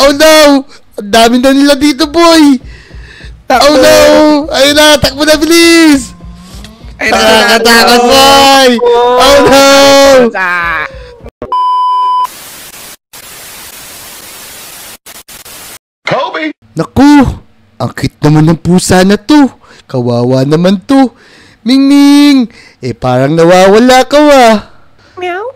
Oh no! Ang dami na nila dito, boy! Oh no! Ayun na! Takbo na, bilis! Nakakatakot, boy! Oh no! Kobe! Naku! Ang cute naman ng pusa na to. Kawawa naman to. Ming! Parang nawawala ka Meow.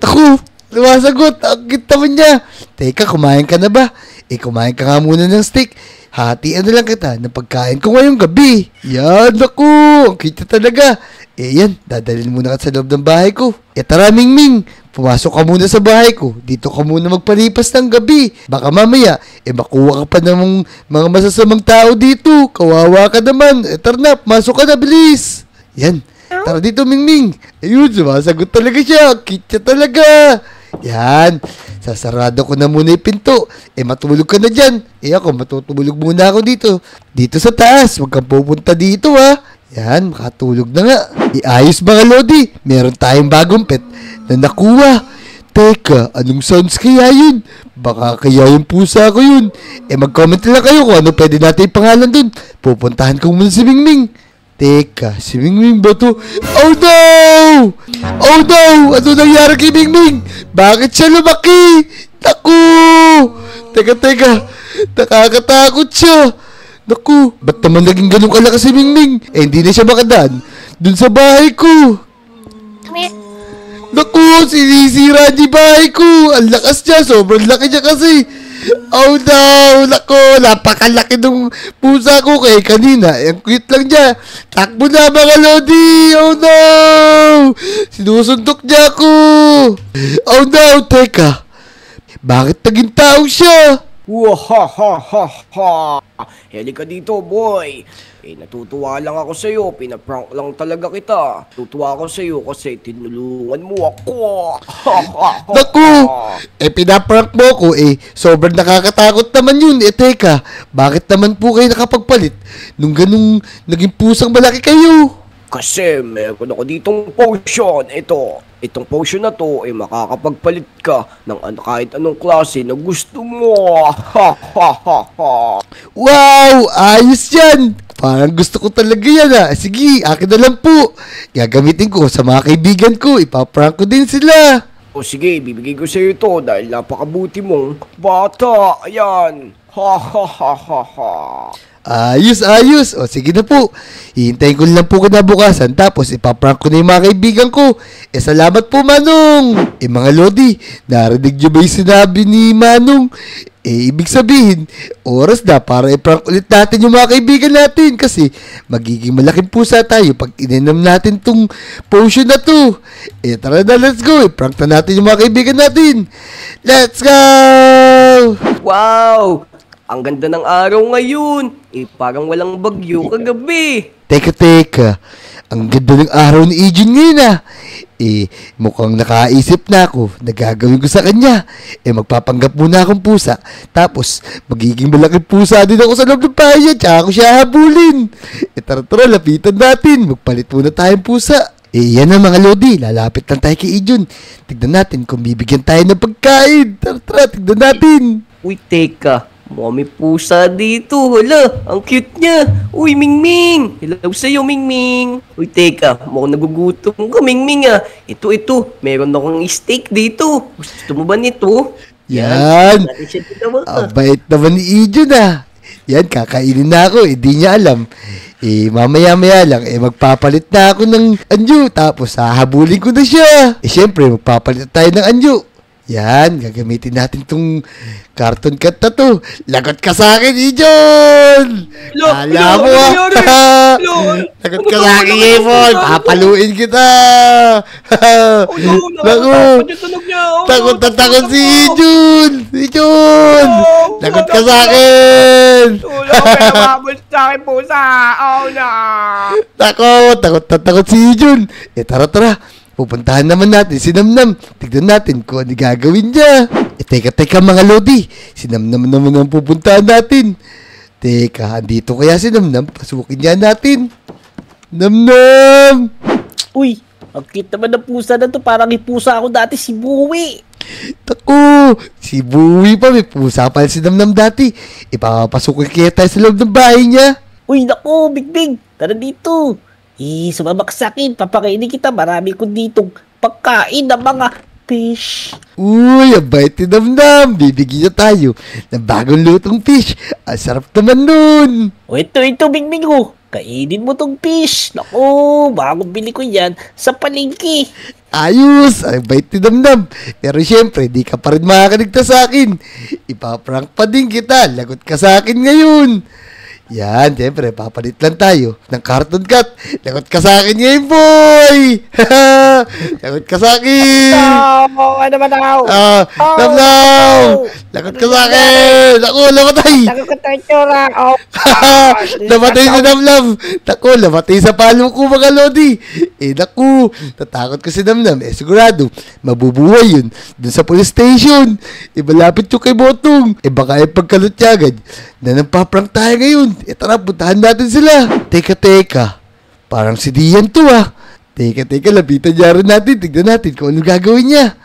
Naku! Lumasagot! Ang cute naman niya. Teka, kumain ka na ba? Kumain ka nga muna ng steak. Hatian na lang kita ng pagkain ko ngayong gabi. Yan, naku! Ang cute talaga. Yan, dadalhin muna ka sa loob ng bahay ko. Tara, Ming! Pumasok ka muna sa bahay ko. Dito ka muna magpalipas ng gabi. Baka mamaya, makuha ka pa ng mga masasamang tao dito. Kawawa ka naman. Tara na, pumasok ka na, bilis. Yan. Tara dito, Ming. Ayun, sumasagot talaga siya. Cute siya talaga. Yan. Sasarado ko na muna yung pinto. Matulog ka na dyan. Ako, matutulog muna ako dito. Dito sa taas. Huwag kang pupunta dito, ha. Yan, makatulog na nga. Ayos mga Lodi. Meron tayong bagong pet na nakuha. Teka, anong sounds kaya yun? Baka kaya yung pusa ko yun. Mag-comment lang kayo kung ano pwede natin ipangalan dun. Pupuntahan ko muna si Ming. Teka, si Ming ba to? Oh no! Oh no! Ano nangyari kay Ming? Bakit siya lumaki? Naku! Teka. Nakakatakot siya. Naku, ba't naman naging ganun kalakas si Ming? Hindi na siya makadaan dun sa bahay ko. Naku, sinisira niya bahay ko. Ang lakas niya, sobrang laki niya kasi. Oh no, naku, napakalaki ng pusa ko kay kanina. Ang cute lang niya. Takbo na mga Lodi. Oh no, sinusuntok niya ako. Oh no, teka. Bakit naging tao siya? Wahahaha! Heli ka dito, boy! Natutuwa lang ako sa'yo. Pinaprank lang talaga kita. Natutuwa ako sa'yo kasi tinulungan mo ako. Naku! Pinaprank mo ako sobrang nakakatakot naman yun. Teka, bakit naman po kayo nakapagpalit nung ganung naging pusang malaki kayo? Kasi meron ako ditong potion. Itong potion na to makakapagpalit ka ng kahit anong klase na gusto mo. Wow! Ayos yan! Parang gusto ko talaga yan Sige, akin na lang po. Gagamitin ko sa mga kaibigan ko. Ipaprank ko din sila. O sige, bibigay ko sa'yo ito dahil napakabuti mong bata. Ayan. Ayos. O sige na po. Hihintayin ko lang po kinabukasan tapos ipaprank ko na yung mga kaibigan ko. Salamat po, Manong. Mga Lodi, narinig nyo ba yung sinabi ni Manong? Ibig sabihin, oras na para i-prank ulit natin yung mga kaibigan natin kasi magiging malaking pusa tayo pag ininom natin tong potion na to. Tara na, let's go. I-prank na natin yung mga kaibigan natin. Let's go! Wow! Ang ganda ng araw ngayon. Parang walang bagyo kagabi. Teka. Ang ganda ng araw ni Eugene ngayon mukhang nakaisip na ako na gagawin ko sa kanya. Magpapanggap muna akong pusa. Tapos, magiging malaking pusa din ako sa loob ng bahay niya. Tsaka ako siya habulin. Tara, lapitan natin. Magpalit muna tayong pusa. Yan na mga Lodi. Lalapit lang tayo kay Eugene. Tignan natin kung bibigyan tayo ng pagkain. Tara, tignan natin. Uy, teka. May pusa dito. Hala, ang cute niya. Uy, Ming. Hello sa'yo, Ming. Uy, teka. Mukhang nagugutom ka, Ming. Ito. Meron akong steak dito. Gusto mo ba nito? Yan. Bait naman ni Ijon Yan, kakainin na ako. Di niya alam. Mamaya-maya lang, magpapalit na ako ng anyo. Tapos, hahabulin ko na siya. Siyempre, magpapalit tayo ng anyo. Yan, gagamitin natin tong cartoon cut na to. Lagot ka sa akin, Ijon! Alam mo Lagot ka sa akin, Evon! Papaluin kita! Takot na takot si Ijon! Lagot ka sa akin! Pinababol sa akin, pusa! Takot si Ijon! Tara. Pupuntahan naman natin si Namnam. Tignan natin kung ano gagawin niya. Teka mga Lodi. Si Namnam naman ang pupuntahan natin. Teka, andito kaya si Namnam? Pasukin niya natin. Namnam! Uy, ang cute naman ng pusa na to. Parang ipusa ako dati si Buwi. Taku, si Buwi pa, may pusa pa si Namnam dati. Ipapasukin kaya tayo sa loob ng bahay niya. Uy, naku, Bigbig, tara dito. Sumama ka sa akin, papakainin kita. Marami ko ditong pagkain ng mga fish. Uy, ang bait ni Namnam. Bibigyan niya tayo ng bagong lutong fish. Ang sarap naman nun. O ito, Bigbig, oh. Kainin mo tong fish. Naku, bagong bili ko yan sa palengke. Ayos, ang bait ni Namnam. Pero syempre, di ka pa rin makakaligtas sa akin. Ipaprank pa din kita. Lagot ka sa akin ngayon. Yan, syempre, papalit lang tayo ng cartoon cut. Lagot ka sa akin ngayon, boy! Lagot ka sa akin! Ano ba daw? Namnam! Lagot ka sa akin! Naku, lamatay! Tago ka tayo, tsura. Lamatay si Namnam! Naku, lamatay sa palo ko, mga lodi! Naku, natakot ko si Namnam. Sigurado, mabubuhay yun dun sa police station. Malapit yung kay Botong. Baka pagkalot niya agad na nagpaprank tayo ngayon. Tara, puntahan natin sila. Teka. Parang si Dian to ah. Teka, lapitan niya rin natin. Tignan natin kung ano gagawin niya.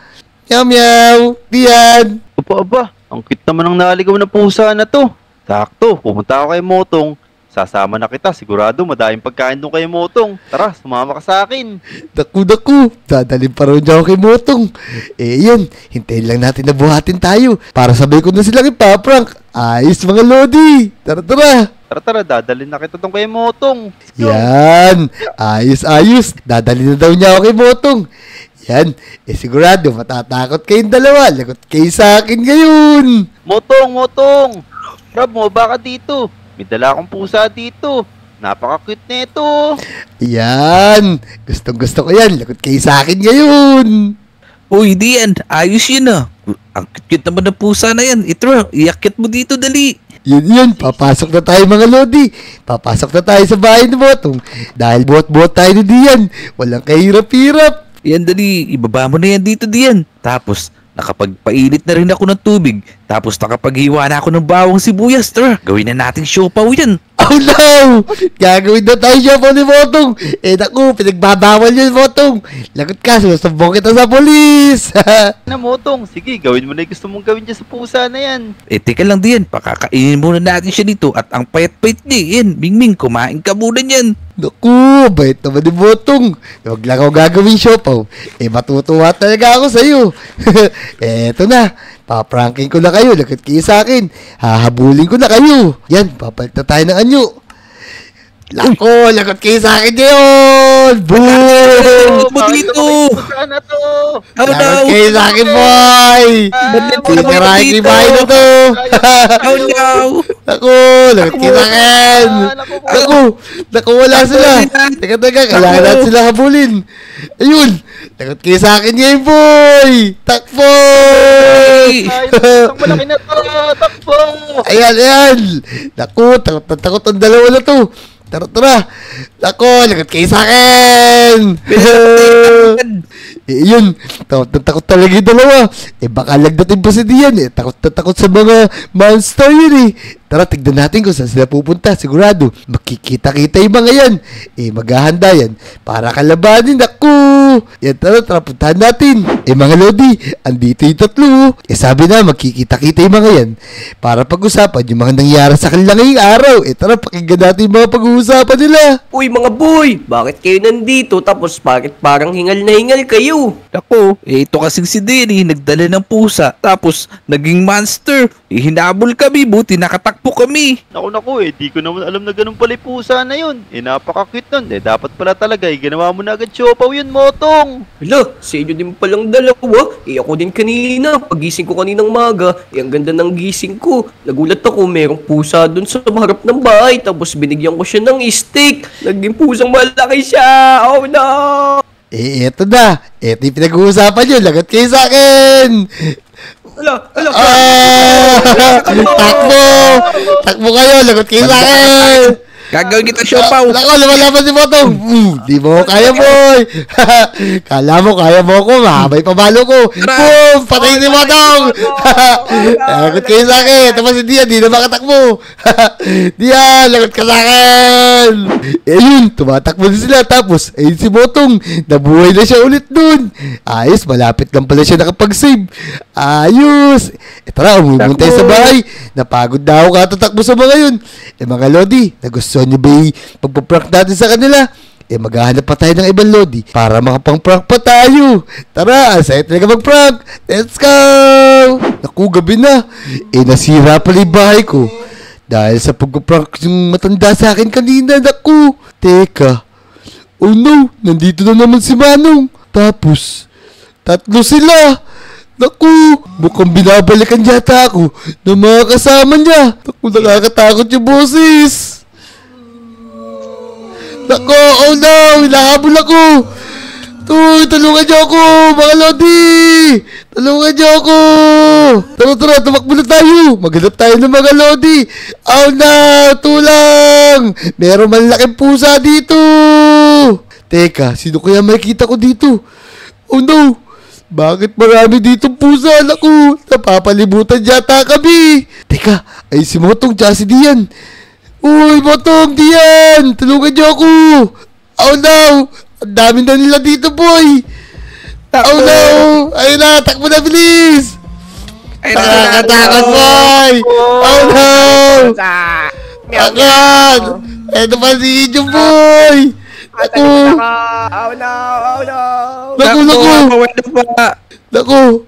Meow. Dian. Aba, ang cute naman ng naligaw na pusa na to. Sakto, pumunta ako kay Motong. Sasama na kita, sigurado madaming pagkain doon kay Motong. Tara, sumama ka sa akin. Daku. Dadalhin pa rin niya ako kay Motong. Yan. Hintayin lang natin na buhatin tayo. Para sabay ko na silang ipaprank. Ayos mga lodi. Tara. Tara, dadalhin na kita doon kay Motong. Yan. Ayos. Dadalhin na daw niya ako kay Motong. Yan. Sigurado, matatakot kayong dalawa. Lagot kayo sa akin ngayon. Motong! Rob, mo baka dito. May dala akong pusa dito. Napaka-cute nito. Yan. Gusto ko yan. Lagot kayo sa akin ngayon. Uy, Dian, ayos yun ah. Ang cute naman ng pusa na yan. Ito, iakit mo dito, dali. Yun. Papasok na tayo mga lodi. Papasok na tayo sa bahay ni Motong. Dahil buhat-buhat tayo ni Dian. Walang kahirap-hirap. Yan, dali. Ibaba mo na yan dito, Dian. Tapos, nakapagpainit na rin ako ng tubig. Tapos, nakapaghiwa na ako ng bawang sibuyas. Tara, gawin na nating siopaw yan. Oh no! Gagawin na tayo siya po ni Motong. Naku, pinagbabawal yun, Motong. Lagot ka, susubong kita sa polis. Na Motong, sige, gawin mo na yung gusto mong gawin dyan sa pusa na yan. Teka lang, Dian. Pakakainin muna natin siya dito. At ang payat-payat niya. Yan, Mingming, kumain ka muna yan. Naku, bait naman ni Motong. Huwag lang ako gagawin siopaw. Matutuwa talaga ako sa'yo. Eto na. Papranking ko na kayo. Lagot kayo sa akin. Hahabulin ko na kayo. Yan, papalit na tayo ng anyo. Lako, lagot kayo sa akin ngayon. Boom! Mo dito! Sana to! Lagot kayo sa akin, boy! Titirahin ko yung bahay na to. Oh no! Naku, lagot kayo sa akin. Naku, wala sila. Teka, kailangan natin sila habulin. Ayun, lagot kayo sa akin ngayon, boy! Takbo! Ang malaki na to! Takbo! Ayan. Naku, takot ang dalawa na to. Tara. Naku, lagot kayo sa akin. Yun, takot talaga yung dalawa. Baka lagdating pa si Dian. Takot sa mga monster yun. Tara, tignan natin kung saan sila pupunta. Sigurado, makikita-kita yung mga yan. Maghahanda yan para kalabanin. Naku! Yan, tara, puntahan natin. Mga lodi, andito yung tatlo. Sabi na, makikita-kita yung mga yan para pag-usapan yung mga nangyari sa kanila ngayong araw. Tara, pakinggan natin yung mga pag-uusapan nila. Uy mga boy, bakit kayo nandito tapos bakit parang hingal na hingal kayo? Ako, ito kasing si Danny, nagdala ng pusa. Tapos, naging monster. Hinabol kami, buti nakatakbo kami. Naku, di ko naman alam na ganun pala yung pusa na yun. Napaka-cute nun. Dapat pala talaga, ginawa mo na agad siopaw yun, Motong. Hala, sa inyo din palang dalawa. Ako din kanina, pagising ko kaninang maga, ang ganda ng gising ko. Nagulat ako, merong pusa dun sa harap ng bahay, tapos binigyan ko siya ng steak. Naging pusang malaki siya. Oh no! Eto na. Eto yung pinag-uusapan nyo. Lagot kayo sa akin. Hala. Takbo kayo. Lagot kayo sa akin. Gagawin kita siopaw. Nako, lumalaban si Motong. Di mo ko kaya, boy. Kala mo, kaya mo ako. Mahabay pabalo ko. Boom! Patay si Motong. Lagot kayo sa akin. Tapos si Dian, di na makatakbo. Dian, lagot ka sa akin. Eh yun, tumatakbo din sila. Tapos, ayun si Motong. Nabuhay na siya ulit dun. Ayos, malapit lang pala siya nakapag-save. Ayos. Tara, umuwi tayo sa bahay. Napagod na ako katatakbo sa mga yun. Mga Lodi, nagustuhan niyo ba yung pagpaprank natin sa kanila? Maghahanap pa tayo ng ibang Lodi para makapang-prank pa tayo. Tara, saya talaga mag-prank. Let's go! Naku, gabi na. Nasira pala yung bahay ko. Dahil sa pagpaprank yung matanda sa akin kanina. Naku, teka. Oh no, nandito na naman si Manong. Tapos, tatlo sila. Naku, mukhang binabalikan yata ako ng mga kasama niya. Naku, nakakatakot yung boses. Naku, oh no, hinahabol ako. Tulungan niyo ako, mga Lodi. Tulungan niyo ako. Tara, tumakbo na tayo. Maghanap tayo ng mga Lodi. Oh no, tulang. Meron malaking pusa dito. Teka, sino kaya makikita ko dito? Oh no. Bakit marami dito pusa? Naku, napapalibutan yata kami. Teka, ay si Motong tsaka si Dian. Uy, Motong, Dian, tulungan niyo ako. Oh no, ang dami na nila dito, boy. Oh no, ayun na, takbo na, bilis. Nakakatakot, boy. Oh no. Agad. Eto pa si Ijo, boy. Naku. Oh no. Naku.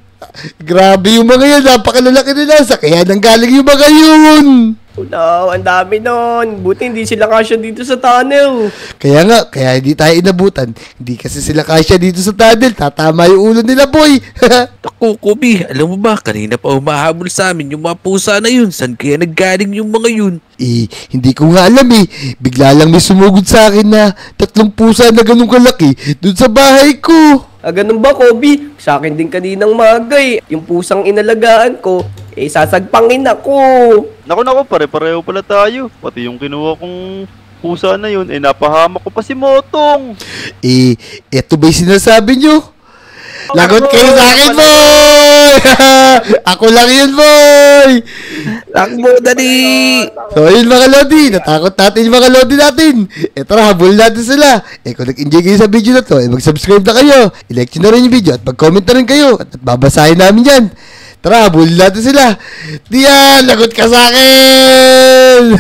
Grabe yung mga yan. Napakalalaki nila. Sa kaya nang galing yung mga yun. Oh no, ang dami nun. Buti hindi sila kasya dito sa tunnel. Kaya nga, kaya hindi tayo inabutan. Hindi kasi sila kasya dito sa tunnel. Tatama yung ulo nila, boy. Naku, Kobe, alam mo ba, kanina pa humahabol sa amin yung mga pusa na yun. Saan kaya naggaling yung mga yun? Hindi ko nga alam eh. Bigla lang may sumugod sa akin na 3 pusa na ganun kalaki dun sa bahay ko. Ganun ba, Kobe? Sa akin din kaninang magay. Yung pusang inalagaan ko, sasagpangin ako. Naku, pare-pareho pala tayo. Pati yung kinuha kong pusa na yun, napahamak ko pa si Motong. Eto ba yung sinasabi nyo? Lagot kayo sa akin, boy! Ako lang yun, boy! Takbo, dali! So, yun mga Lodi. Natakot natin yung mga Lodi natin. Tara, habol natin sila. Kung nag-enjoy kayo sa video na to, mag-subscribe na kayo. I-like nyo na rin yung video at mag-comment na rin kayo. At babasahin namin yan. Tara, habol natin sila. Diyan, lagot ka sa akin!